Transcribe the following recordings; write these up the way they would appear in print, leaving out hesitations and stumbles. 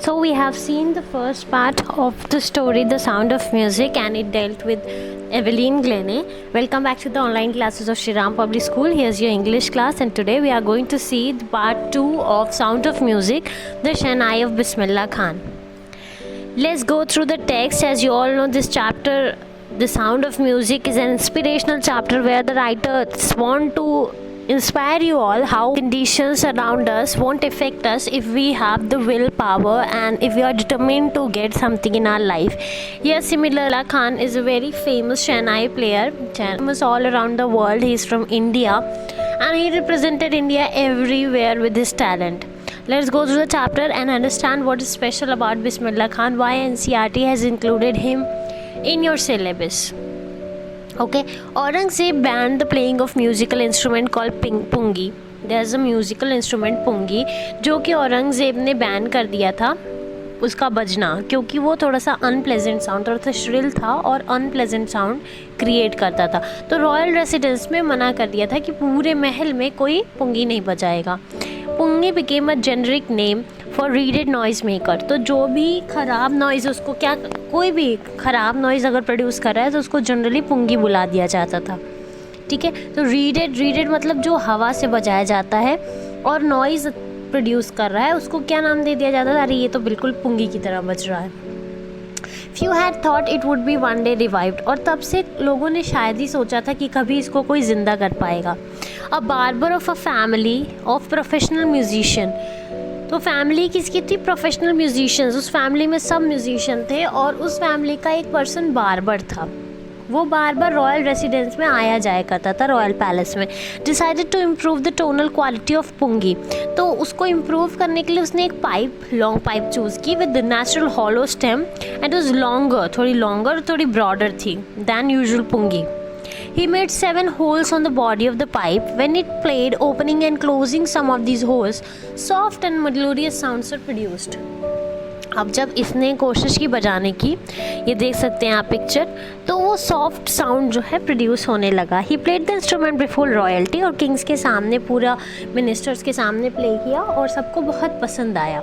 So we have seen the first part of the story, The Sound of Music, and it dealt with Evelyn Glennie. Welcome back to the online classes of Shriram Public School. Here's your English class, and today we are going to see the part 2 of Sound of Music, The Shehnai of Bismillah Khan. Let's go through the text. As you all know, this chapter, The Sound of Music, is an inspirational chapter where the writers want to inspire you all how conditions around us won't affect us if we have the willpower and if we are determined to get something in our life. Here, similarly, Khan is a very famous Shehnai player, famous all around the world. He is from India and he represented India everywhere with his talent. Let's go through the chapter and understand what is special about Bismillah Khan, why NCERT has included him in your syllabus. Okay, Aurangzeb banned the playing of musical instrument called pungi. There's a musical instrument pungi जो कि औरंगज़ेब ने ban कर दिया था उसका बजना, क्योंकि वो थोड़ा सा अनप्लेजेंट साउंड, थोड़ा सा श्रिल था और अनप्लेजेंट साउंड क्रिएट करता था. तो रॉयल रेसिडेंस में मना कर दिया था कि पूरे महल में कोई पुंगी नहीं बजाएगा. Pungi became a generic name for reeded noise maker. तो जो भी ख़राब नॉइज़, उसको क्या, कोई भी ख़राब नॉइज़ अगर प्रोड्यूस कर रहा है तो उसको जनरली पुंगी बुला दिया जाता था. ठीक है, तो रीडेड मतलब जो हवा से बजाया जाता है और नॉइज़ प्रोड्यूस कर रहा है उसको क्या नाम दे दिया जाता था? अरे ये तो बिल्कुल पुंगी की तरह बज रहा है. Few had thought it would be one day revived. और तब से लोगों ने शायद ही सोचा था कि कभी इसको कोई ज़िंदा कर पाएगा. A barber of a family of professional musician. तो फैमिली किसकी थी? Professional musicians. उस फैमिली में सब म्यूजिशियन थे और उस फैमिली का एक पर्सन बार्बर था. वो बार्बर रॉयल रेसिडेंस में आया जाया करता था, रॉयल पैलेस में. Decided to improve the tonal quality of pungi. तो उसको इम्प्रूव करने के लिए उसने एक पाइप, लॉन्ग पाइप चूज़ की with natural hollow stem and was longer, थोड़ी ब्रॉडर थी than usual pungi. He made 7 holes on the body of the pipe. When it played, opening and closing some of these holes, soft and melodious sounds were produced. अब जब इसने कोशिश की बजाने की, ये देख सकते हैं आप पिक्चर, तो वो सॉफ्ट साउंड जो है प्रोड्यूस होने लगा. He played the instrument before royalty, और किंग्स के सामने, पूरा मिनिस्टर्स के सामने प्ले किया और सबको बहुत पसंद आया.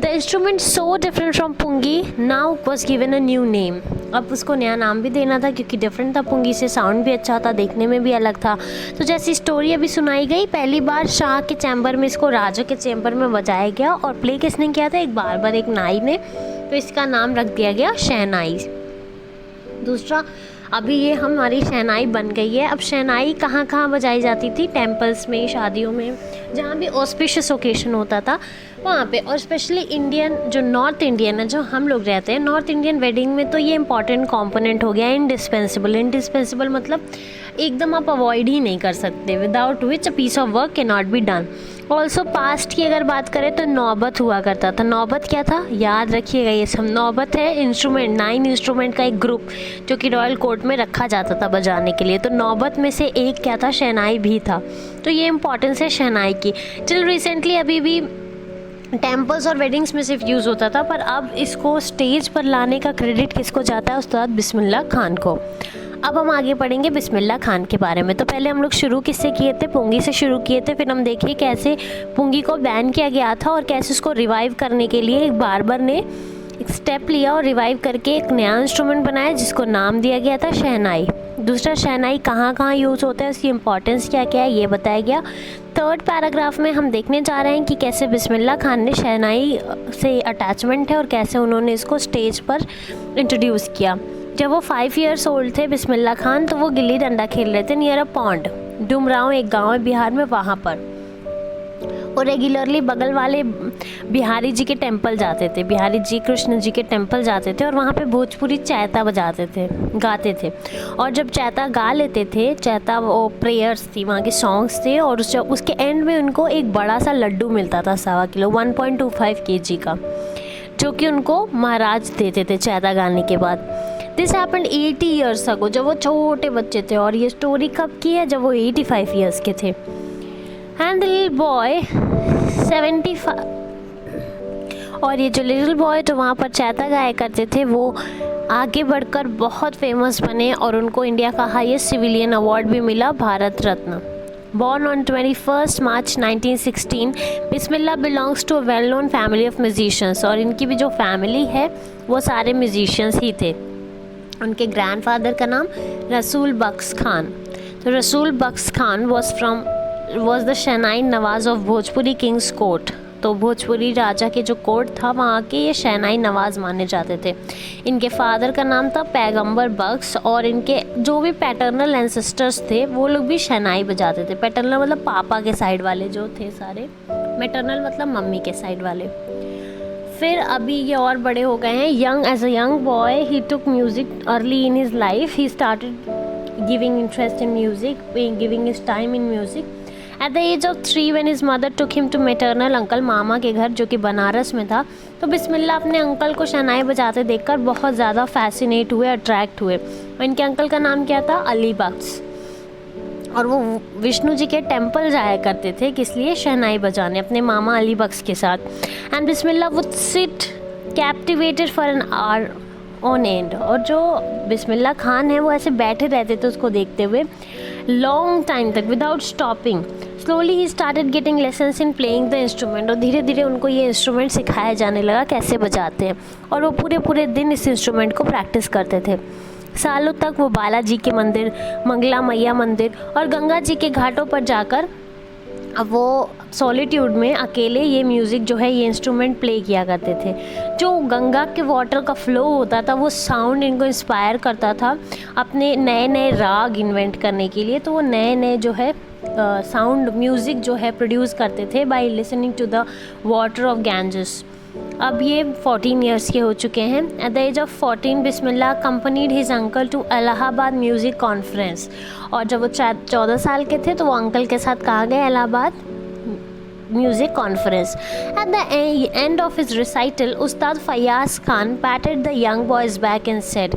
The instrument so different from pungi now was given a new name. अब उसको नया नाम भी देना था क्योंकि डिफरेंट था पुंगी से, साउंड भी अच्छा था, देखने में भी अलग था. तो जैसी स्टोरी अभी सुनाई गई, पहली बार शाह के चैम्बर में इसको राजा के चैम्बर में बजाया गया और प्ले किसने किया था? एक बार्बर, एक नाई ने. तो इसका नाम रख दिया गया शहनाई. दूसरा, अभी ये हमारी शहनाई बन गई है. अब शहनाई कहाँ कहाँ बजाई जाती थी? टेम्पल्स में, शादियों में, जहाँ भी ऑस्पिशियस ओकेशन होता था वहाँ पे. और स्पेशली इंडियन, जो नॉर्थ इंडियन है, जो हम लोग रहते हैं, नॉर्थ इंडियन वेडिंग में तो ये इंपॉर्टेंट कंपोनेंट हो गया. इंडिस्पेंसिबल मतलब एकदम आप अवॉइड ही नहीं कर सकते, without which a piece of work can not be done. Also past की अगर बात करें तो नौबत हुआ करता था. नौबत क्या था? याद रखिएगा ये सब. नौबत है इंस्ट्रूमेंट, 9 इंस्ट्रूमेंट का एक ग्रुप जो कि रॉयल कोर्ट में रखा जाता था बजाने के लिए. तो नौबत में से एक क्या था? शहनाई भी था. तो ये इंपॉर्टेंस है शहनाई की. टिल रिसेंटली अभी भी टेम्पल्स और वेडिंग्स में सिर्फ यूज़ होता था, पर अब इसको स्टेज पर लाने का क्रेडिट किसको जाता है? उस्ताद बिस्मिल्लाह खान को. अब हम आगे पढ़ेंगे बिस्मिल्लाह खान के बारे में. तो पहले हम लोग शुरू किससे किए थे? पुंगी से शुरू किए थे. फिर हम देखिए कैसे पुंगी को बैन किया गया था और कैसे उसको रिवाइव करने के लिए एक बार्बर ने एक स्टेप लिया और रिवाइव करके एक नया इंस्ट्रूमेंट बनाया जिसको नाम दिया गया था शहनाई. दूसरा, शहनाई कहाँ कहाँ यूज़ होता है, उसकी इंपॉर्टेंस क्या क्या है, ये बताया गया. थर्ड पैराग्राफ में हम देखने जा रहे हैं कि कैसे बिस्मिल्लाह खान ने शहनाई से अटैचमेंट है और कैसे उन्होंने इसको स्टेज पर इंट्रोड्यूस किया. जब वो 5 ईयर्स ओल्ड थे बिस्मिल्लाह खान, तो वो गिल्ली डंडा खेल रहे थे नियर अ पॉन्ड. डुमराव एक गांव है बिहार में, वहाँ पर. और रेगुलरली बगल वाले बिहारी जी के टेंपल जाते थे, बिहारी जी, कृष्ण जी के टेंपल जाते थे और वहाँ पे भोजपुरी चैता बजाते थे, गाते थे. और जब चैता गा लेते थे, चैता वो प्रेयर्स थी, वहाँ के सॉन्ग्स थे, और उसके एंड में उनको एक बड़ा सा लड्डू मिलता था 1.25 किलो, 1.25 kg का, जो कि उनको महाराज देते थे चैता गाने के बाद. दिस हैपेंड 80 ईयर्स अगो, जब वो छोटे बच्चे थे. और ये स्टोरी कब की है? जब वो 85 ईयर्स के थे. And the little boy 75. और ये जो लिटिल बॉय जो वहाँ पर चैता गाया करते थे, वो आगे बढ़कर बहुत फेमस बने और उनको इंडिया का हाईएस्ट सिविलियन अवार्ड भी मिला, Bharat Ratna. Born on 21st March 1916, Bismillah belongs to a well-known family of musicians, और इनकी भी जो फैमिली है वो सारे म्यूजिशियंस ही थे। उनके ग्रैंडफादर का नाम रसूल बख्श खान। तो Rasool Bakhsh Khan was the shehnai nawaz of Bhojpuri kings court. तो भोजपुरी राजा के जो कोर्ट था वहाँ के ये शहनाई नवाज़ माने जाते थे। इनके फादर का नाम था पैगंबर बख्श, और इनके जो भी पैटर्नल एंसेस्टर्स थे वो लोग भी शहनाई बजाते थे। पैटर्नल मतलब पापा के साइड वाले जो थे सारे, मैटरनल मतलब मम्मी के साइड वाले। फिर अभी ये और बड़े हो गए हैं। As a young boy he took music early in his life. He started giving interest in music, giving his time in music. At the age of 3 when his mother took him to maternal uncle, मामा के घर जो कि बनारस में था, तो बिस्मिल्लाह अपने uncle को शहनाई बजाते देखकर बहुत ज़्यादा फैसिनेट हुए, अट्रैक्ट हुए। और इनके अंकल का नाम क्या था? अली बख्श, और वो विष्णु जी के टेंपल जाया करते थे, किस लिए? शहनाई बजाने अपने मामा अली बख्श के साथ। And Bismillah would sit captivated for an hour on and, और जो बिस्मिल्लाह खान है वो ऐसे बैठे रहते थे उसको देखते हुए लॉन्ग टाइम तक without stopping. Slowly he started getting lessons in playing the instrument, और धीरे धीरे उनको ये इंस्ट्रूमेंट सिखाया जाने लगा कैसे बजाते हैं, और वो पूरे पूरे दिन इस इंस्ट्रूमेंट को प्रैक्टिस करते थे। सालों तक वो बालाजी के मंदिर, मंगला मैया मंदिर और गंगा जी के घाटों पर जाकर अब वो सॉलिट्यूड में अकेले ये म्यूज़िक जो है, ये इंस्ट्रूमेंट प्ले किया करते थे। जो गंगा के वाटर का फ्लो होता था वो साउंड इनको इंस्पायर करता था अपने नए नए राग इन्वेंट करने के लिए। तो वो नए नए जो है साउंड म्यूज़िक जो है प्रोड्यूस करते थे by listening to the water of Ganges. अब ये 14 ईयर्स के हो चुके हैं। At the age of 14 Bismillah accompanied his uncle to Allahabad music conference, और जब वो 14 साल के थे तो वो अंकल के साथ कहाँ गए? Allahabad music conference. At the end of his recital Ustad Fayaz Khan patted the young boy's back and said,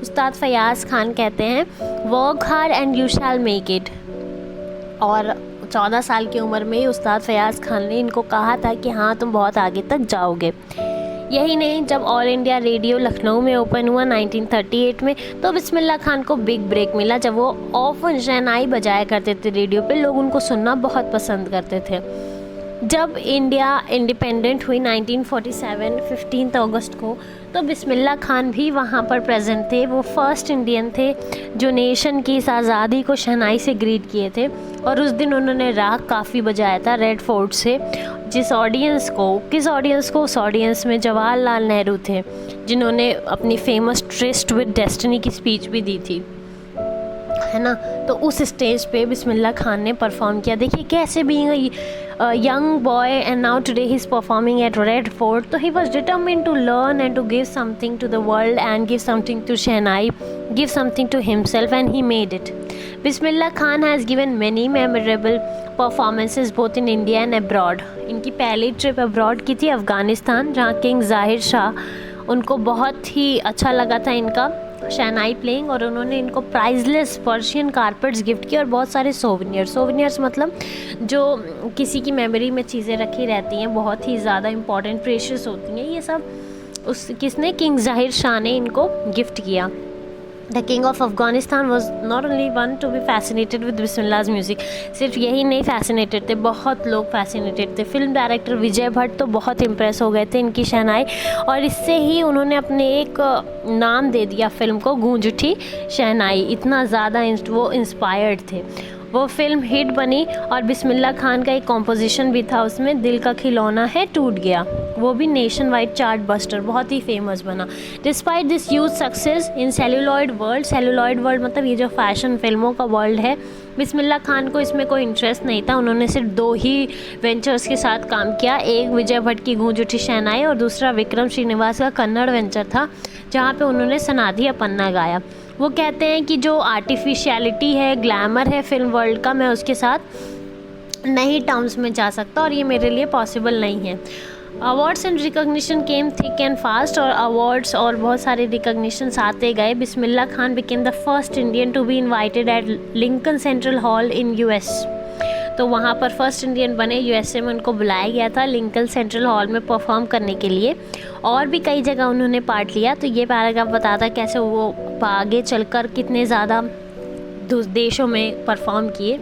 Ustad Fayaz Khan कहते हैं work hard and you shall make it. और 14 साल की उम्र में ही उस्ताद फयाज़ खान ने इनको कहा था कि हाँ तुम बहुत आगे तक जाओगे। यही नहीं, जब ऑल इंडिया रेडियो लखनऊ में ओपन हुआ 1938 में, तो बिस्मिल्लाह खान को बिग ब्रेक मिला। जब वो ऑफन शहनाई बजाया करते थे रेडियो पे, लोग उनको सुनना बहुत पसंद करते थे। जब इंडिया इंडिपेंडेंट हुई 1947 15 अगस्त को, तो बिस्मिल्लाह खान भी वहाँ पर प्रेजेंट थे। वो फर्स्ट इंडियन थे जो नेशन की इस आज़ादी को शहनाई से ग्रीट किए थे, और उस दिन उन्होंने राग काफ़ी बजाया था रेड फोर्ट से। किस ऑडियंस को? उस ऑडियंस में जवाहरलाल नेहरू थे, जिन्होंने अपनी फेमस ट्रिस्ट विद डेस्टिनी की स्पीच भी दी थी, है ना। तो उस स्टेज पे बिस्मिल्लाह खान ने परफॉर्म किया। देखिए कैसे being a young boy and now today he is performing at Red Fort. तो he was determined to learn and to give something to the world and give something to shehnai, give something to himself, and he made it. Bismillah Khan has given many memorable performances both in India and abroad. इनकी पहली trip abroad की थी अफ़गानिस्तान, जहाँ king ज़ाहिर शाह, उनको बहुत ही अच्छा लगा था इनका शहनाई प्लेइंग, और उन्होंने इनको प्राइजलेस पर्शियन कारपेट्स गिफ्ट किए और बहुत सारे सोवेनियर्स मतलब जो किसी की मेमोरी में चीज़ें रखी रहती हैं, बहुत ही ज़्यादा इंपॉर्टेंट प्रेशियस होती हैं, ये सब किसने? किंग ज़ाहिर शाह ने इनको गिफ्ट किया। The king of Afghanistan was not only one to be fascinated with बिस्मिल्लाह's म्यूज़िक। सिर्फ यही नहीं फैसिनेटेड थे, बहुत लोग फैसिनेटेड थे। फिल्म डायरेक्टर विजय भट्ट तो बहुत इम्प्रेस हो गए थे इनकी शहनाई, और इससे ही उन्होंने अपने एक नाम दे दिया फिल्म को, गूंज उठी शहनाई। इतना ज़्यादा वो इंस्पायर्ड थे। वो फिल्म हिट बनी, और बिस्मिल्लाह खान का एक कॉम्पोजिशन भी था उसमें, दिल का खिलौना है टूट गया, वो भी नेशन वाइड चार्ट बस्टर, बहुत ही फेमस बना। Despite this huge success in celluloid world मतलब ये जो फैशन फिल्मों का वर्ल्ड है, बिस्मिल्लाह खान को इसमें कोई इंटरेस्ट नहीं था। उन्होंने सिर्फ 2 ही वेंचर्स के साथ काम किया, एक विजय भट्ट की गूंज उठी शहनाई और दूसरा विक्रम श्रीनिवास का कन्नड़ वेंचर था, जहाँ पे उन्होंने सनाधी अपन्ना गाया। वो कहते हैं कि जो आर्टिफिशियलिटी है, ग्लैमर है फिल्म वर्ल्ड का, मैं उसके साथ नहीं टर्म्स में जा सकता, और ये मेरे लिए पॉसिबल नहीं है। Awards and recognition came thick and fast, और अवार्ड्स और बहुत सारे रिकॉग्निशंस आते गए। Bismillah Khan became the first Indian to be invited at Lincoln Central Hall in US. तो वहाँ पर फर्स्ट इंडियन बने, यूएसए में उनको बुलाया गया था लिंकन सेंट्रल हॉल में परफॉर्म करने के लिए, और भी कई जगह उन्होंने पार्ट लिया। तो ये पैराग्राफ बताता कैसे वो आगे चलकर कितने ज़्यादा देशों में परफॉर्म किए।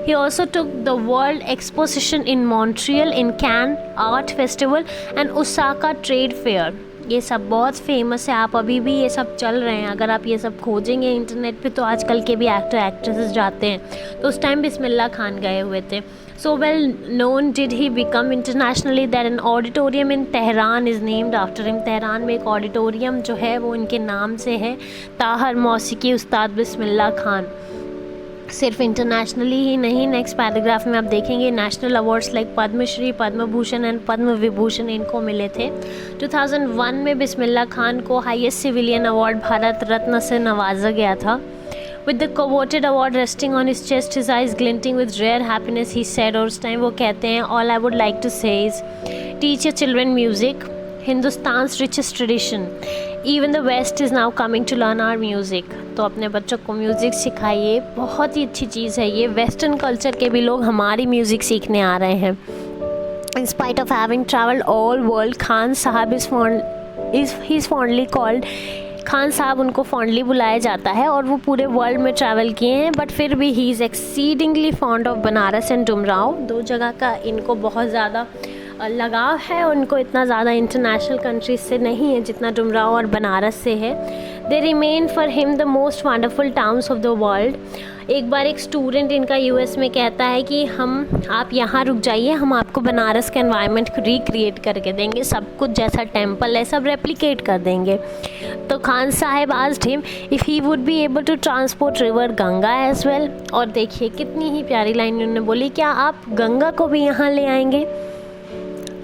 He also took the World Exposition in Montreal, in Cannes Art Festival and Osaka Trade Fair. ये सब बहुत फेमस है, आप अभी भी ये सब चल रहे हैं, अगर आप ये सब खोजेंगे इंटरनेट पे तो आजकल के भी एक्टर एक्ट्रेसेस जाते हैं। तो उस टाइम बिस्मिल्लाह खान गए हुए थे। So well known did he become internationally that an auditorium in Tehran is named after him. Tehran में एक ऑडिटोरियम जो है वो इनके नाम से है, ताहर मौसीकी उस्ताद बिस्मिल्लाह खान। सिर्फ इंटरनेशनली ही नहीं, नेक्स्ट पैराग्राफ में आप देखेंगे national awards like Padmashri, Padma Bhushan and Padma Vibhushan इनको मिले थे। 2001 में बिस्मिल्लाह खान को highest civilian award Bharat Ratna से नवाजा गया था। With the coveted award resting on his chest, his eyes glinting with rare happiness, he said, और उस टाइम वो कहते हैं, all I would like to say is teach your children music, Hindustan's richest tradition. Even the West is now coming to learn our music. तो अपने बच्चों को music सिखाइए, बहुत ही अच्छी चीज़ है ये। वेस्टर्न कल्चर के भी लोग हमारी म्यूज़िक सीखने आ रहे हैं। In spite of having traveled all world, Khan Sahab is fondly called, Khan साहब उनको फॉन्डली बुलाया जाता है और वो पूरे वर्ल्ड में ट्रैवल किए हैं, बट फिर भी he is exceedingly fond of Banaras and Dumraon. दो जगह का इनको बहुत ज़्यादा लगाव है, उनको इतना ज़्यादा इंटरनेशनल कंट्रीज से नहीं है जितना डुमराव और बनारस से है। They remain for him the most wonderful towns of the world. एक बार एक स्टूडेंट इनका यूएस में कहता है कि आप यहाँ रुक जाइए, हम आपको बनारस के एनवायरनमेंट को रिक्रिएट करके देंगे, सब कुछ जैसा टेम्पल है सब रेप्लिकेट कर देंगे। तो खान साहब asked him if he would be able to transport river Ganga as well. और देखिए कितनी ही प्यारी लाइन उन्होंने बोली, क्या आप गंगा को भी यहाँ ले आएंगे।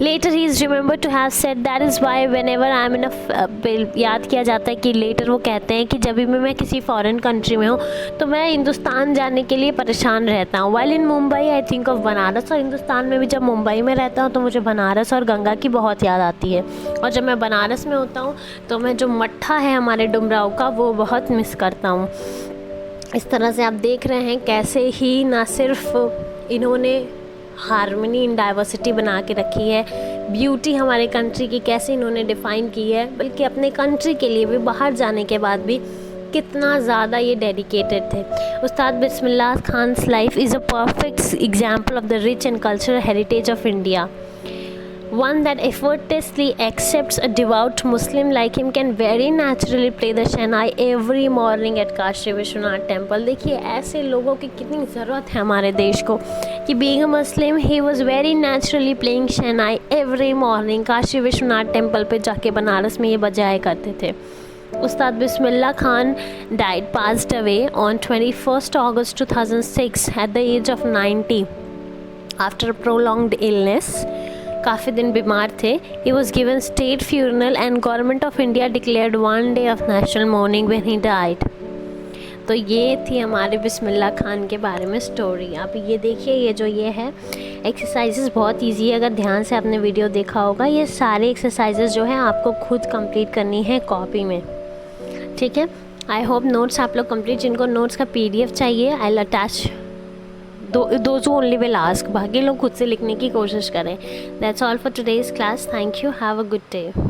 Later he is remember to have said that is why whenever I am in याद किया जाता है कि लेटर वो कहते हैं कि जब भी मैं किसी फॉरेन कंट्री में हूँ तो मैं हिंदुस्तान जाने के लिए परेशान रहता हूँ। While in Mumbai I think of Banaras. और हिंदुस्तान में भी जब मुंबई में रहता हूँ तो मुझे बनारस और गंगा की बहुत याद आती है। और जब मैं बनारस में होता हूँ तो मैं जो मट्ठा है हमारे डुमराव का वो बहुत मिस करता हूँ। इस तरह से आप देख रहे हैं कैसे ही ना सिर्फ इन्होंने हार्मनी इन डाइवर्सिटी बना के रखी है, ब्यूटी हमारे कंट्री की कैसे इन्होंने डिफ़ाइन की है, बल्कि अपने कंट्री के लिए भी बाहर जाने के बाद भी कितना ज़्यादा ये डेडिकेटेड थे। Ustad Bismillah Khan's life is a perfect example of the rich and cultural heritage of India. One that effortlessly accepts a devout Muslim like him can very naturally play the Shehnai every morning at Kashi Vishwanath temple. देखिए ऐसे लोगों की कितनी ज़रूरत है हमारे देश को कि being a Muslim he was very naturally playing Shehnai every morning। Kashi Vishwanath temple पे जाके बनारस में ये बजाया करते थे। Ustad Bismillah Khan died passed away on 21st August 2006 at the age of 90 after a prolonged illness। काफ़ी दिन बीमार थे। He was given state funeral and government of India declared 1 day of national morning when he died. तो ये थी हमारे बिस्मिल्लाह खान के बारे में स्टोरी। आप ये देखिए, ये जो ये है एक्सरसाइजेस बहुत इजी है, अगर ध्यान से आपने वीडियो देखा होगा। ये सारे एक्सरसाइजेस जो है आपको खुद कंप्लीट करनी है कॉपी में, ठीक है। आई होप नोट्स आप लोग कंप्लीट, जिनको नोट्स का PDF चाहिए I will attach those who only will ask, बाकी लोग खुद से लिखने की कोशिश करें। That's all for today's class. Thank you. Have a good day.